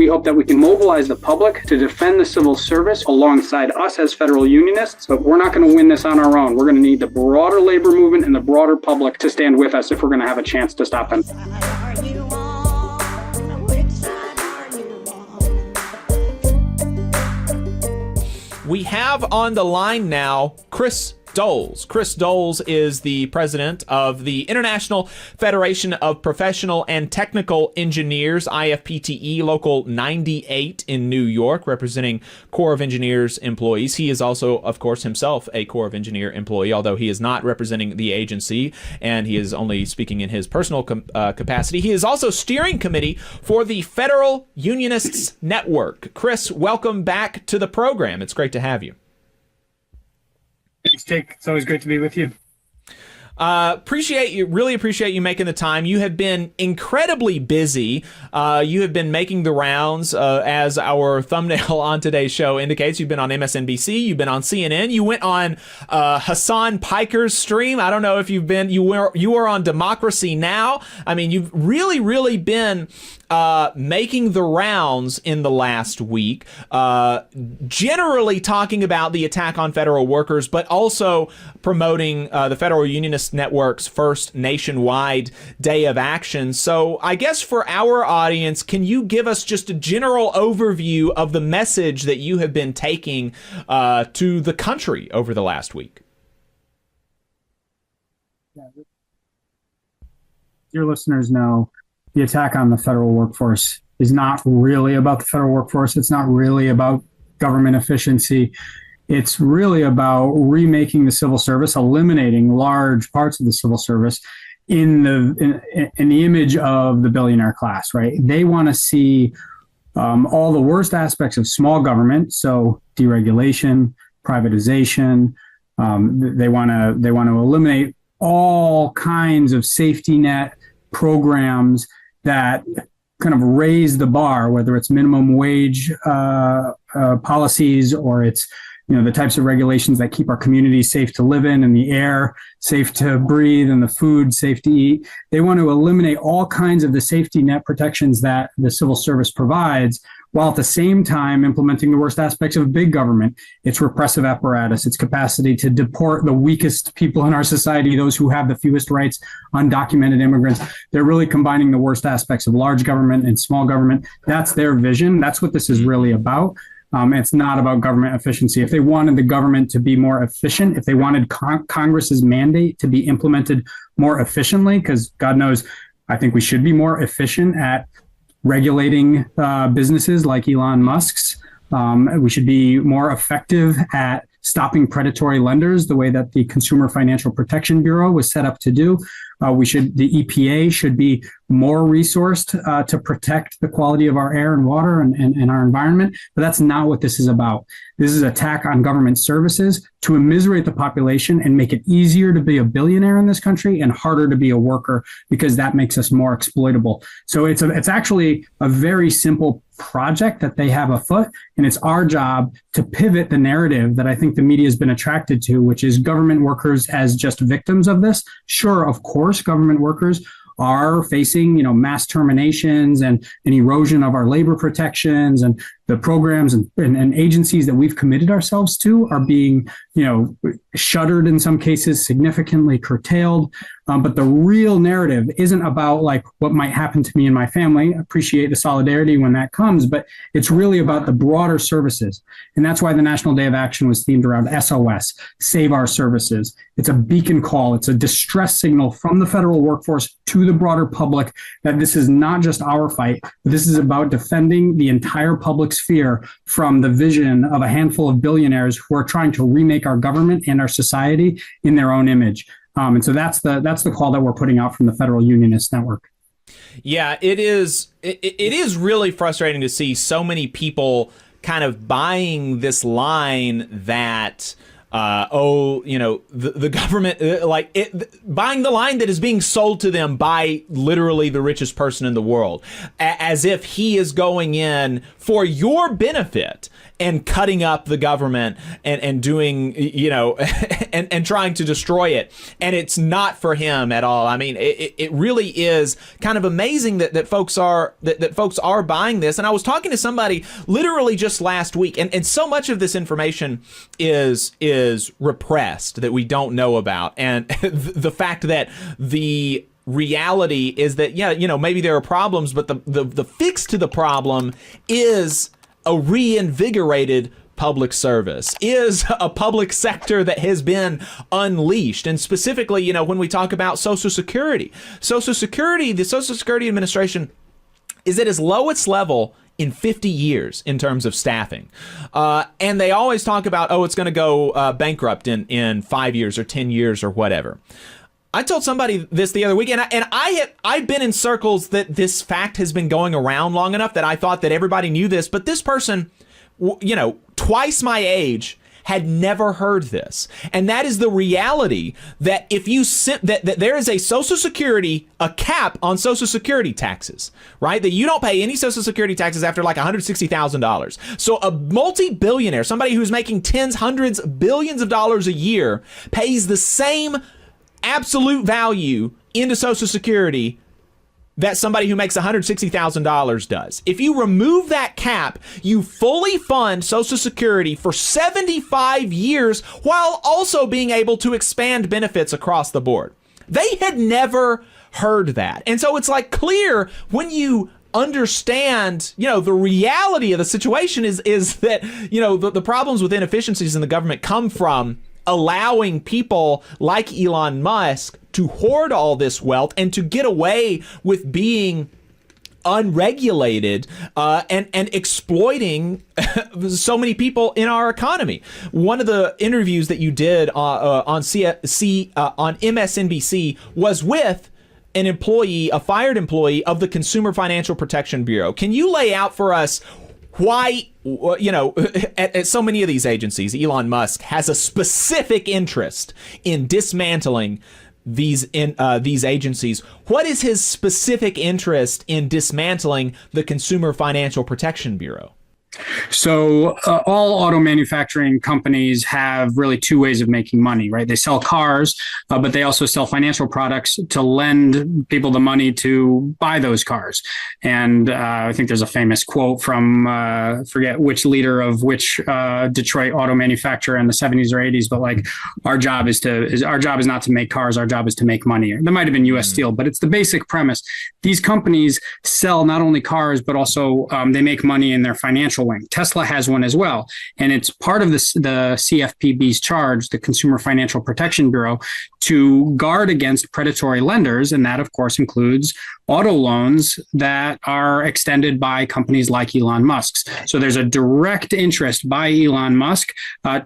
We hope that we can mobilize the public to defend the civil service alongside us as federal unionists, but we're not going to win this on our own. We're going to need the broader labor movement and the broader public to stand with us if we're going to have a chance to stop them. We have on the line now Chris Dols. Chris Dols is the president of the International Federation of Professional and Technical Engineers, IFPTE, Local 98 in New York, representing Corps of Engineers employees. He is also, of course, himself a Corps of Engineer employee, although he is not representing the agency, and he is only speaking in his personal capacity. He is also steering committee for the Federal Unionists Network. Chris, welcome back to the program. It's great to have you. Thanks, Jake. It's always great to be with you. Really appreciate you making the time. You have been incredibly busy. You have been making the rounds, as our thumbnail on today's show indicates. You've been on MSNBC. You've been on CNN. You went on Hassan Piker's stream. I don't know if you've been. You were on Democracy Now! I mean, you've really been making the rounds in the last week, generally talking about the attack on federal workers, but also promoting the Federal Unionist Network's first nationwide day of action. So I guess for our audience, can you give us just a general overview of the message that you have been taking to the country over the last week? Your listeners know the attack on the federal workforce is not really about the federal workforce. It's not really about government efficiency. It's really about remaking the civil service, eliminating large parts of the civil service in the image of the billionaire class, right? They want to see all the worst aspects of small government, so deregulation, privatization. They want to eliminate all kinds of safety net programs that kind of raise the bar, whether it's minimum wage policies or it's the types of regulations that keep our communities safe to live in and the air safe to breathe and the food safe to eat. They want to eliminate all kinds of the safety net protections that the civil service provides, while at the same time implementing the worst aspects of big government, its repressive apparatus, its capacity to deport the weakest people in our society, those who have the fewest rights, undocumented immigrants. They're really combining the worst aspects of large government and small government. That's their vision. That's what this is really about. It's not about government efficiency. If they wanted the government to be more efficient, if they wanted Congress's mandate to be implemented more efficiently, because God knows, I think we should be more efficient at regulating businesses like Elon Musk's. We should be more effective at stopping predatory lenders the way that the Consumer Financial Protection Bureau was set up to do. The EPA should be more resourced to protect the quality of our air and water and our environment. But that's not what this is about. This is an attack on government services to immiserate the population and make it easier to be a billionaire in this country and harder to be a worker, because that makes us more exploitable. So it's actually a very simple project that they have afoot, and it's our job to pivot the narrative that I think the media has been attracted to, which is government workers as just victims of this. Sure, of course, government workers are facing, mass terminations and an erosion of our labor protections, and the programs and agencies that we've committed ourselves to are being, shuttered in some cases, significantly curtailed. But the real narrative isn't about like what might happen to me and my family. I appreciate the solidarity when that comes, but it's really about the broader services. And that's why the National Day of Action was themed around SOS, Save Our Services. It's a beacon call. It's a distress signal from the federal workforce to the broader public that this is not just our fight, but this is about defending the entire public sphere from the vision of a handful of billionaires who are trying to remake our government and our society in their own image. And so that's the call that we're putting out from the Federal Unionist Network. Yeah, it is really frustrating to see so many people kind of buying this line that the government, buying the line that is being sold to them by literally the richest person in the world, as if he is going in for your benefit and cutting up the government and doing, and trying to destroy it. And it's not for him at all. I mean, it really is kind of amazing that folks are buying this. And I was talking to somebody literally just last week, and so much of this information is repressed that we don't know about. And the fact that the reality is that, maybe there are problems, but the fix to the problem is a reinvigorated public service, is a public sector that has been unleashed. And specifically, when we talk about Social Security, the Social Security Administration is at its lowest level in 50 years in terms of staffing. And they always talk about, it's going to go bankrupt in 5 years or 10 years or whatever. I told somebody this the other week, and I've been in circles that this fact has been going around long enough that I thought that everybody knew this, but this person, twice my age, had never heard this. And that is the reality that if you that there is a cap on Social Security taxes, right? That you don't pay any Social Security taxes after like $160,000. So a multi-billionaire, somebody who's making tens, hundreds, billions of dollars a year, pays the same absolute value into Social Security that somebody who makes $160,000 does. If you remove that cap, you fully fund Social Security for 75 years while also being able to expand benefits across the board. They had never heard that. And so it's like clear when you understand, the reality of the situation is that, the problems with inefficiencies in the government come from allowing people like Elon Musk to hoard all this wealth and to get away with being unregulated and exploiting so many people in our economy. One of the interviews that you did on MSNBC was with a fired employee of the Consumer Financial Protection Bureau. Can you lay out for us why, at so many of these agencies, Elon Musk has a specific interest in dismantling these agencies? What is his specific interest in dismantling the Consumer Financial Protection Bureau? So all auto manufacturing companies have really two ways of making money, right? They sell cars, but they also sell financial products to lend people the money to buy those cars. And I think there's a famous quote from forget which leader of which Detroit auto manufacturer in the 70s or 80s, but like our job is not to make cars, our job is to make money. That might have been U.S. Steel, but it's the basic premise. These companies sell not only cars, but also they make money in their financial wing. Tesla has one as well. And it's part of the CFPB's charge, the Consumer Financial Protection Bureau, to guard against predatory lenders. And that, of course, includes auto loans that are extended by companies like Elon Musk's. So there's a direct interest by Elon Musk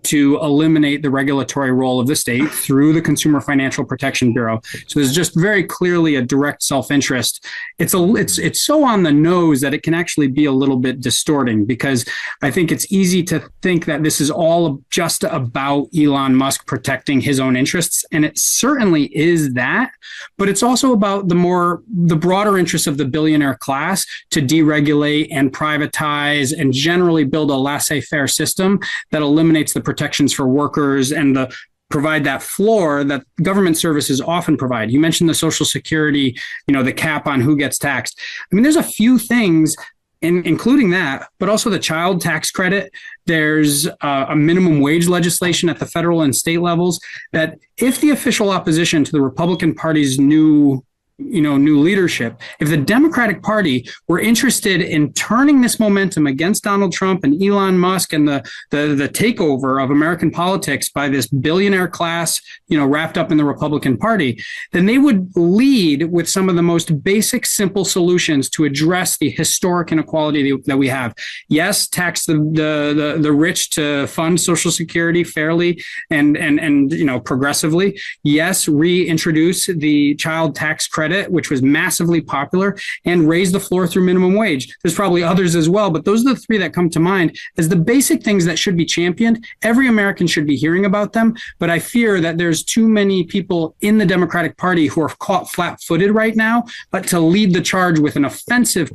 to eliminate the regulatory role of the state through the Consumer Financial Protection Bureau. So there's just very clearly a direct self-interest. It's so on the nose that it can actually be a little bit distorting, because I think it's easy to think that this is all just about Elon Musk protecting his own interests. And it certainly is that, but it's also about the broader interests of the billionaire class to deregulate and privatize and generally build a laissez-faire system that eliminates the protections for workers and provide that floor that government services often provide. You mentioned the Social Security, the cap on who gets taxed. I mean, there's a few things, including that, but also the child tax credit. There's a minimum wage legislation at the federal and state levels that if the official opposition to the Republican Party's new leadership, if the Democratic Party were interested in turning this momentum against Donald Trump and Elon Musk and the takeover of American politics by this billionaire class, wrapped up in the Republican Party, then they would lead with some of the most basic, simple solutions to address the historic inequality that we have. Yes, tax the rich to fund Social Security fairly and progressively. Yes, reintroduce the child tax credit credit, which was massively popular, and raise the floor through minimum wage. There's probably others as well, but those are the three that come to mind as the basic things that should be championed. Every American should be hearing about them, but I fear that there's too many people in the Democratic Party who are caught flat-footed right now, but to lead the charge with an offensive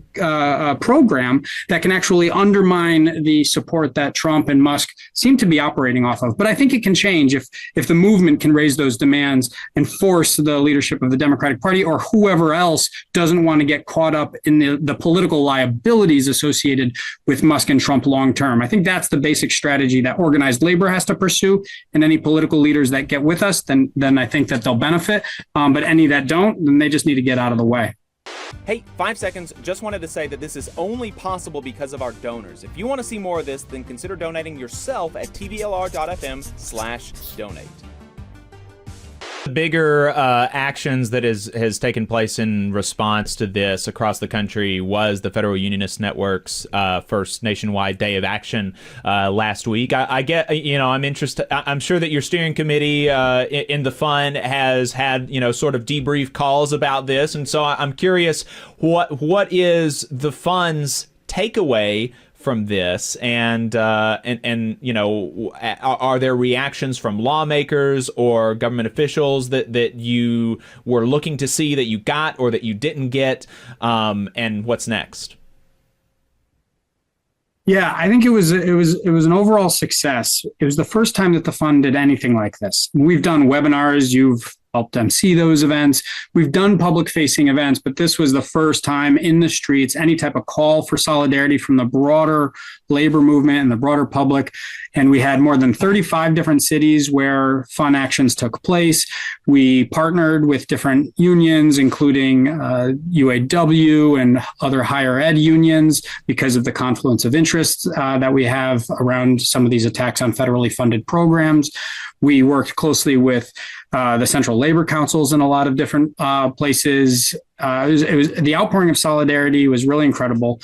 program that can actually undermine the support that Trump and Musk seem to be operating off of. But I think it can change if the movement can raise those demands and force the leadership of the Democratic Party or whoever else doesn't want to get caught up in the political liabilities associated with Musk and Trump long term. I think that's the basic strategy that organized labor has to pursue, and any political leaders that get with us, then I think that they'll benefit. But any that don't, then they just need to get out of the way. Hey, 5 seconds. Just wanted to say that this is only possible because of our donors. If you want to see more of this, then consider donating yourself at tvlr.fm/donate. The bigger actions that has taken place in response to this across the country was the Federal Unionist Network's first nationwide day of action last week. I get, I'm interested. I'm sure that your steering committee in the fund has had, sort of debrief calls about this, and so I'm curious what is the fund's takeaway from this, and are there reactions from lawmakers or government officials that you were looking to see that you got or that you didn't get, and what's next? Yeah, I think it was an overall success. It was the first time that the fund did anything like this. We've done webinars. You've helped MC those events. We've done public-facing events, but this was the first time in the streets, any type of call for solidarity from the broader labor movement and the broader public. And we had more than 35 different cities where fun actions took place. We partnered with different unions, including UAW and other higher ed unions, because of the confluence of interests that we have around some of these attacks on federally funded programs. We worked closely with the central labor councils in a lot of different places. It was the outpouring of solidarity was really incredible.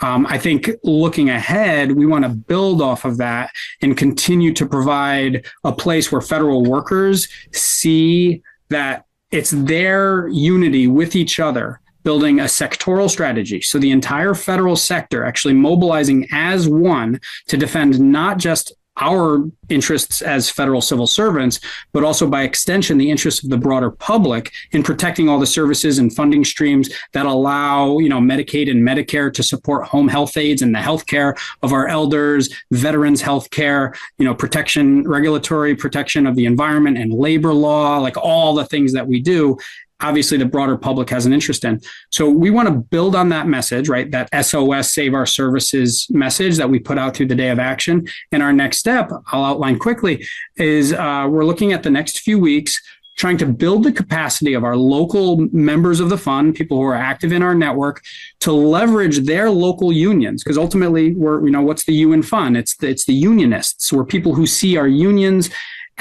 I think looking ahead, we want to build off of that and continue to provide a place where federal workers see that it's their unity with each other, building a sectoral strategy. So the entire federal sector actually mobilizing as one to defend not just our interests as federal civil servants, but also by extension, the interests of the broader public in protecting all the services and funding streams that allow, Medicaid and Medicare to support home health aides and the healthcare of our elders, veterans healthcare, protection, regulatory protection of the environment and labor law, like all the things that we do. Obviously, the broader public has an interest in. So we want to build on that message, right? That SOS, Save Our Services message that we put out through the Day of Action. And our next step, I'll outline quickly, is we're looking at the next few weeks, trying to build the capacity of our local members of the fund, people who are active in our network, to leverage their local unions. Because ultimately, what's the UN fund? It's the unionists. We're people who see our unions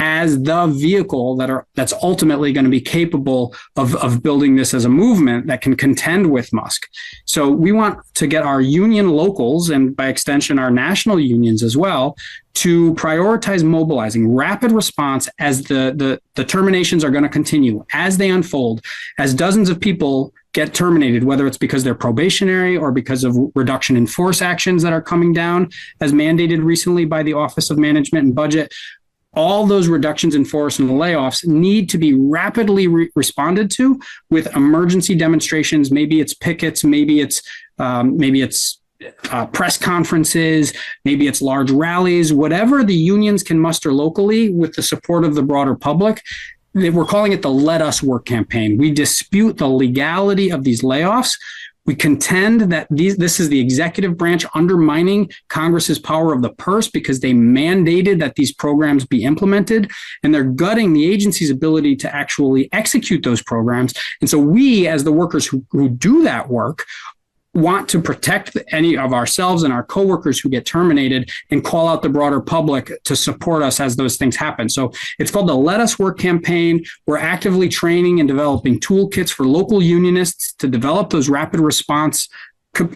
as the vehicle that's ultimately going to be capable of building this as a movement that can contend with Musk. So we want to get our union locals, and by extension our national unions as well, to prioritize mobilizing rapid response as the terminations are going to continue, as they unfold, as dozens of people get terminated, whether it's because they're probationary or because of reduction in force actions that are coming down, as mandated recently by the Office of Management and Budget. All those reductions in force and the layoffs need to be rapidly responded to with emergency demonstrations. Maybe it's pickets, maybe it's press conferences, maybe it's large rallies, whatever the unions can muster locally with the support of the broader public. We're calling it the Let Us Work campaign. We dispute the legality of these layoffs. We contend that this is the executive branch undermining Congress's power of the purse because they mandated that these programs be implemented, and they're gutting the agency's ability to actually execute those programs. And so we, as the workers who do that work, want to protect any of ourselves and our coworkers who get terminated and call out the broader public to support us as those things happen. So it's called the Let Us Work campaign. We're actively training and developing toolkits for local unionists to develop those rapid response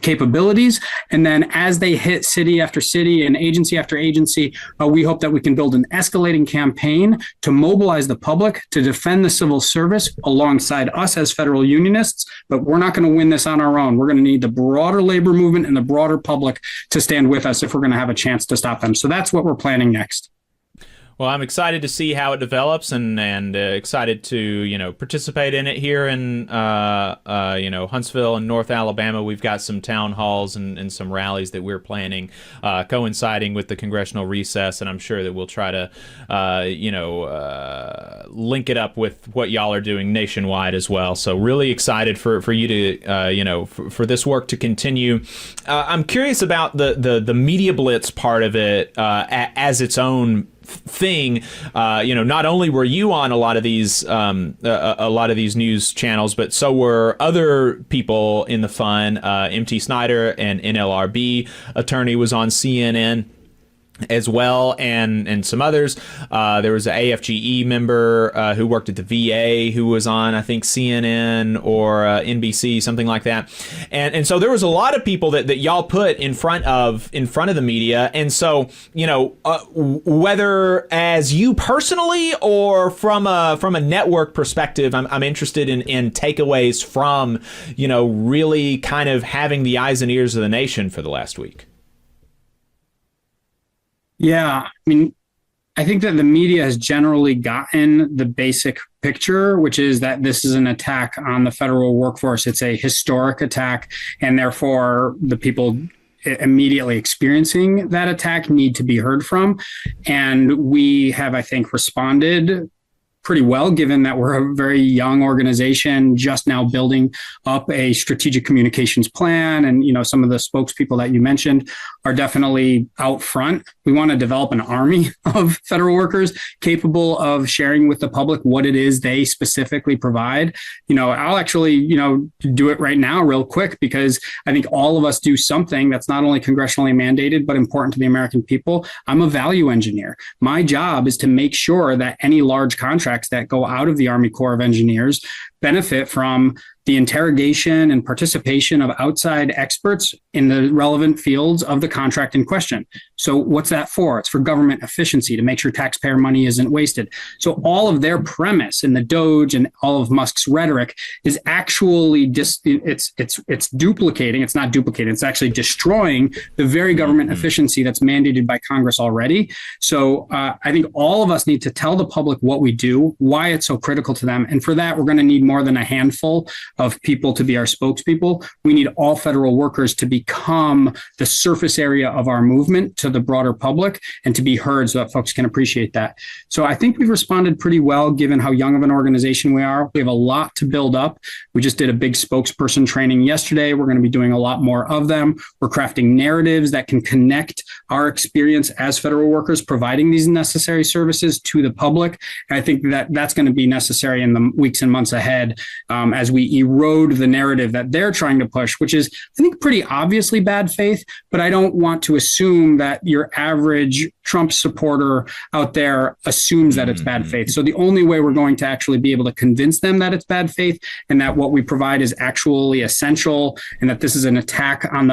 capabilities. And then as they hit city after city and agency after agency, we hope that we can build an escalating campaign to mobilize the public to defend the civil service alongside us as federal unionists. But we're not going to win this on our own. We're going to need the broader labor movement and the broader public to stand with us if we're going to have a chance to stop them. So that's what we're planning next. Well, I'm excited to see how it develops, and excited to participate in it here in Huntsville and North Alabama. We've got some town halls and some rallies that we're planning, coinciding with the congressional recess, and I'm sure that we'll try to link it up with what y'all are doing nationwide as well. So really excited for you to for this work to continue. I'm curious about the media blitz part of it as its own thing. Not only were you on a lot of these news channels, but so were other people in the fun. MT Snyder, an NLRB attorney, was on CNN as well, and some others. There was an AFGE member who worked at the VA who was on, I think, CNN or NBC, something like that. And so there was a lot of people that y'all put in front of the media. And so, whether as you personally or from a network perspective, I'm interested in takeaways from, really kind of having the eyes and ears of the nation for the last week. Yeah, I think that the media has generally gotten the basic picture, which is that this is an attack on the federal workforce. It's a historic attack, and therefore the people immediately experiencing that attack need to be heard from. And we have, I think, responded pretty well, given that we're a very young organization just now building up a strategic communications plan. And, some of the spokespeople that you mentioned are definitely out front. We want to develop an army of federal workers capable of sharing with the public what it is they specifically provide. I'll actually, do it right now real quick, because I think all of us do something that's not only congressionally mandated, but important to the American people. I'm a value engineer. My job is to make sure that any large contract that go out of the Army Corps of Engineers benefit from the interrogation and participation of outside experts in the relevant fields of the contract in question. So what's that for? It's for government efficiency, to make sure taxpayer money isn't wasted. So all of their premise in the Doge and all of Musk's rhetoric is actually it's duplicating. It's not duplicating. It's actually destroying the very government efficiency that's mandated by Congress already. So I think all of us need to tell the public what we do, why it's so critical to them. And for that, we're going to need more than a handful of people to be our spokespeople. We need all federal workers to become the surface area of our movement to the broader public and to be heard, so that folks can appreciate that. So I think we've responded pretty well, given how young of an organization we are. We have a lot to build up. We just did a big spokesperson training yesterday. We're going to be doing a lot more of them. We're crafting narratives that can connect our experience as federal workers providing these necessary services to the public. And I think that that's going to be necessary in the weeks and months ahead, as we erode the narrative that they're trying to push, which is, I think, pretty obviously bad faith. But I don't want to assume that your average Trump supporter out there assumes that it's bad faith. So the only way we're going to actually be able to convince them that it's bad faith and that what we provide is actually essential and that this is an attack on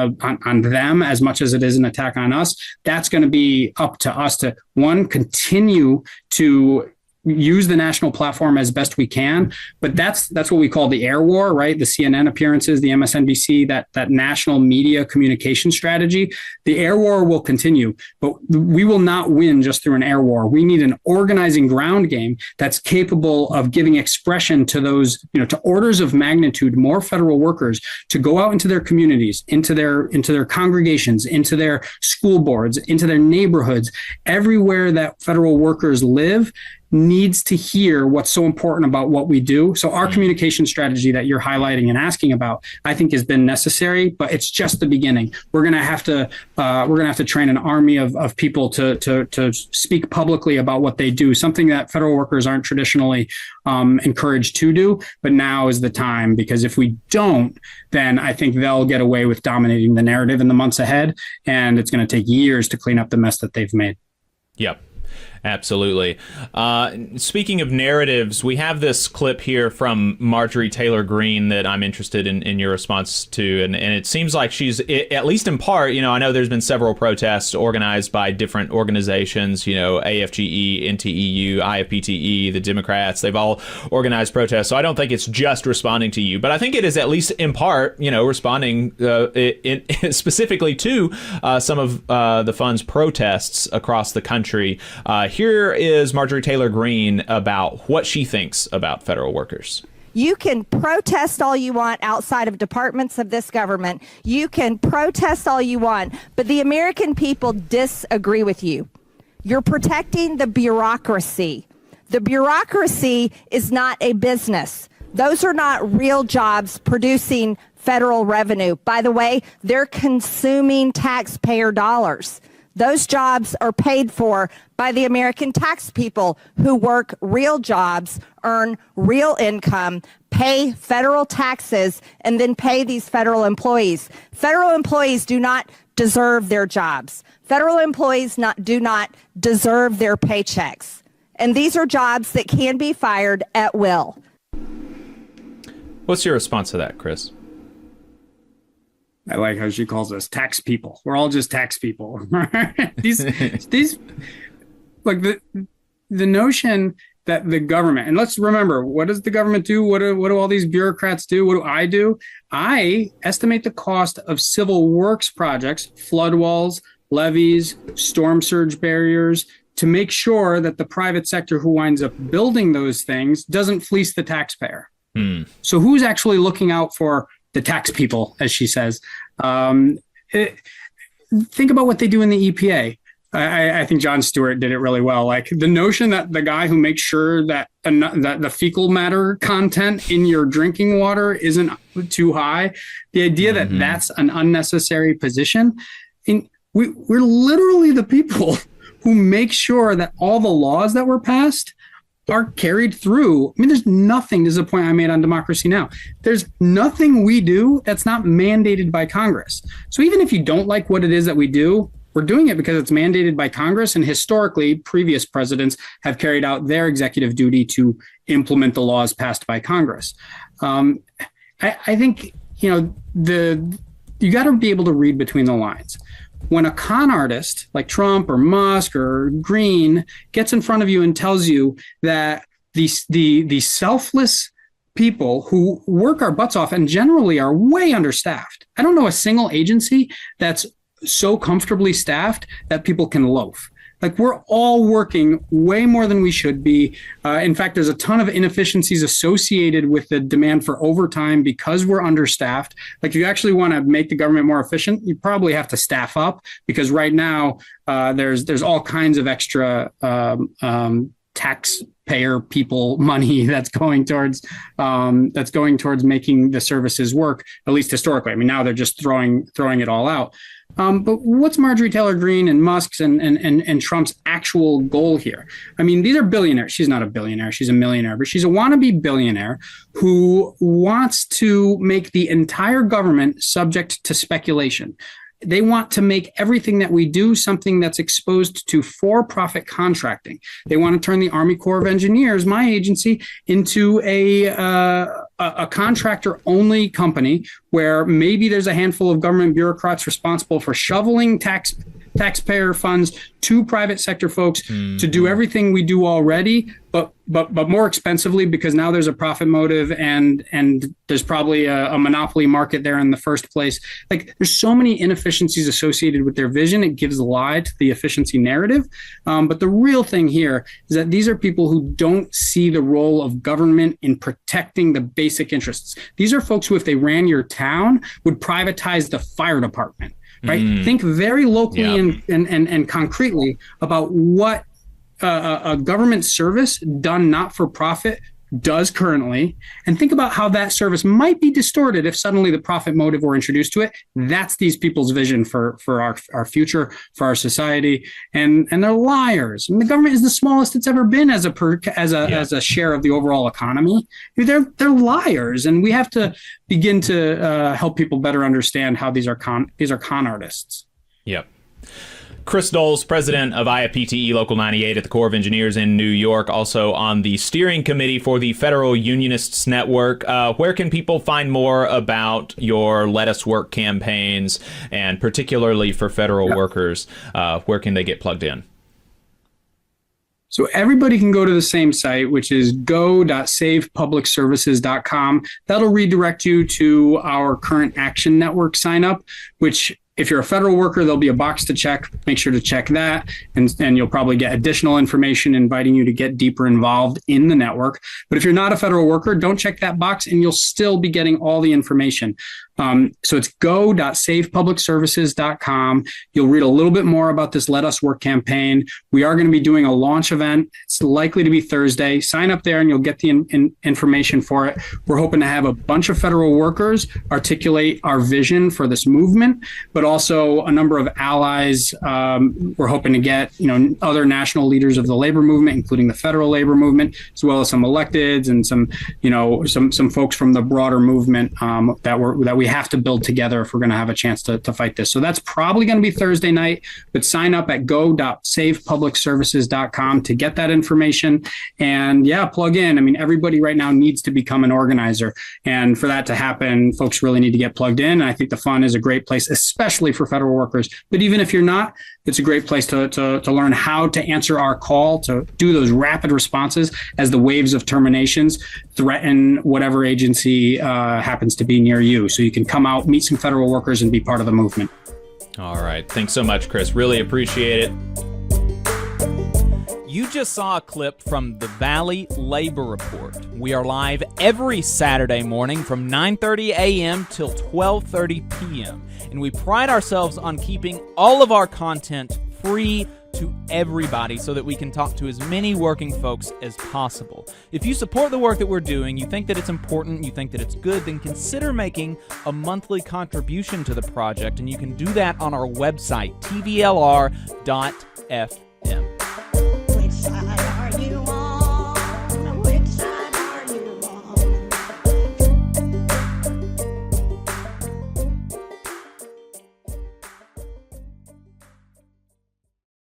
them as much as it is an attack on us, that's going to be up to us to, one, continue to use the national platform as best we can. But that's what we call the air war, right? The CNN appearances, the MSNBC, that national media communication strategy. The air war will continue, but we will not win just through an air war. We need an organizing ground game that's capable of giving expression to those, to orders of magnitude more federal workers to go out into their communities, into their congregations, into their school boards, into their neighborhoods, everywhere that federal workers live needs to hear what's so important about what we do. So our communication strategy that you're highlighting and asking about, I think, has been necessary, but it's just the beginning. We're going to have to train an army of people to speak publicly about what they do, something that federal workers aren't traditionally encouraged to do. But now is the time, because if we don't, then I think they'll get away with dominating the narrative in the months ahead, and it's going to take years to clean up the mess that they've made. Yep. Absolutely. Speaking of narratives, we have this clip here from Marjorie Taylor Greene that I'm interested in your response to. And it seems like she's, at least in part, I know there's been several protests organized by different organizations, AFGE, NTEU, IFPTE, the Democrats. They've all organized protests. So I don't think it's just responding to you. But I think it is at least in part, responding specifically to some of the fund's protests across the country. Here is Marjorie Taylor Greene about what she thinks about federal workers. You can protest all you want outside of departments of this government. You can protest all you want, but the American people disagree with you. You're protecting the bureaucracy. The bureaucracy is not a business. Those are not real jobs producing federal revenue. By the way, they're consuming taxpayer dollars. Those jobs are paid for by the American tax people who work real jobs, earn real income, pay federal taxes, and then pay these federal employees. Federal employees do not deserve their jobs. Federal employees do not deserve their paychecks. And these are jobs that can be fired at will. What's your response to that, Chris? I like how she calls us tax people. We're all just tax people. these like the notion that the government, and let's remember, what does the government do? What do all these bureaucrats do? What do? I estimate the cost of civil works projects, flood walls, levees, storm surge barriers, to make sure that the private sector who winds up building those things doesn't fleece the taxpayer. So who's actually looking out for the tax people, as she says? Think about what they do in the EPA. I think Jon Stewart did it really well. Like the notion that the guy who makes sure that the fecal matter content in your drinking water isn't too high, the idea that that's an unnecessary position. We're literally the people who make sure that all the laws that were passed are carried through. I mean, there's nothing, this is a point I made on Democracy Now! There's nothing we do that's not mandated by Congress. So even if you don't like what it is that we do, we're doing it because it's mandated by Congress. And historically, previous presidents have carried out their executive duty to implement the laws passed by Congress. I think, you got to be able to read between the lines. When a con artist like Trump or Musk or Greene gets in front of you and tells you that the selfless people who work our butts off and generally are way understaffed. I don't know a single agency that's so comfortably staffed that people can loaf. Like we're all working way more than we should be. In fact, there's a ton of inefficiencies associated with the demand for overtime because we're understaffed. Like if you actually want to make the government more efficient, you probably have to staff up because right now there's all kinds of extra taxpayer people money that's going towards making the services work, at least historically. I mean, now they're just throwing it all out. But what's Marjorie Taylor Greene and Musk's and Trump's actual goal here? I mean, these are billionaires. She's not a billionaire. She's a millionaire, but she's a wannabe billionaire who wants to make the entire government subject to speculation. They want to make everything that we do something that's exposed to for-profit contracting. They want to turn the Army Corps of Engineers, my agency, into a contractor-only company where maybe there's a handful of government bureaucrats responsible for shoveling taxpayer funds to private sector folks to do everything we do already, but more expensively because now there's a profit motive and there's probably a monopoly market there in the first place. Like there's so many inefficiencies associated with their vision. It gives a lie to the efficiency narrative. But the real thing here is that these are people who don't see the role of government in protecting the basic interests. These are folks who, if they ran your town, would privatize the fire department. Right. Think very locally and concretely about what a government service done not for profit does currently, and think about how that service might be distorted if suddenly the profit motive were introduced to it. That's these people's vision for our future, for our society, and they're liars. I mean, the government is the smallest it's ever been as a share of the overall economy. They're liars, and we have to begin to help people better understand how these are con artists. Yep. Chris Dols, president of IFPTE Local 98 at the Corps of Engineers in New York, also on the steering committee for the Federal Unionists Network. Where can people find more about your Let Us Work campaigns, and particularly for federal workers? Where can they get plugged in? So everybody can go to the same site, which is go.savepublicservices.com. That'll redirect you to our current action network sign up, which if you're a federal worker, there'll be a box to check. Make sure to check that. And you'll probably get additional information inviting you to get deeper involved in the network. But if you're not a federal worker, don't check that box and you'll still be getting all the information. So it's go.savepublicservices.com. You'll read a little bit more about this Let Us Work campaign. We are going to be doing a launch event. It's likely to be Thursday. Sign up there and you'll get the information for it. We're hoping to have a bunch of federal workers articulate our vision for this movement, but also a number of allies. We're hoping to get, other national leaders of the labor movement, including the federal labor movement, as well as some electeds and some folks from the broader movement that we have to build together if we're going to have a chance to fight this. So that's probably going to be Thursday night, but sign up at go.savepublicservices.com to get that information. And plug in. I mean, everybody right now needs to become an organizer. And for that to happen, folks really need to get plugged in. And I think the fund is a great place, especially for federal workers. But even if you're not, it's a great place to learn how to answer our call, to do those rapid responses as the waves of terminations threaten whatever agency happens to be near you. So you can come out, meet some federal workers, and be part of the movement. All right. Thanks so much, Chris. Really appreciate it. You just saw a clip from the Valley Labor Report. We are live every Saturday morning from 9:30 a.m. till 12:30 p.m. And we pride ourselves on keeping all of our content free to everybody so that we can talk to as many working folks as possible. If you support the work that we're doing, you think that it's important, you think that it's good, then consider making a monthly contribution to the project, and you can do that on our website, tvlr.fm.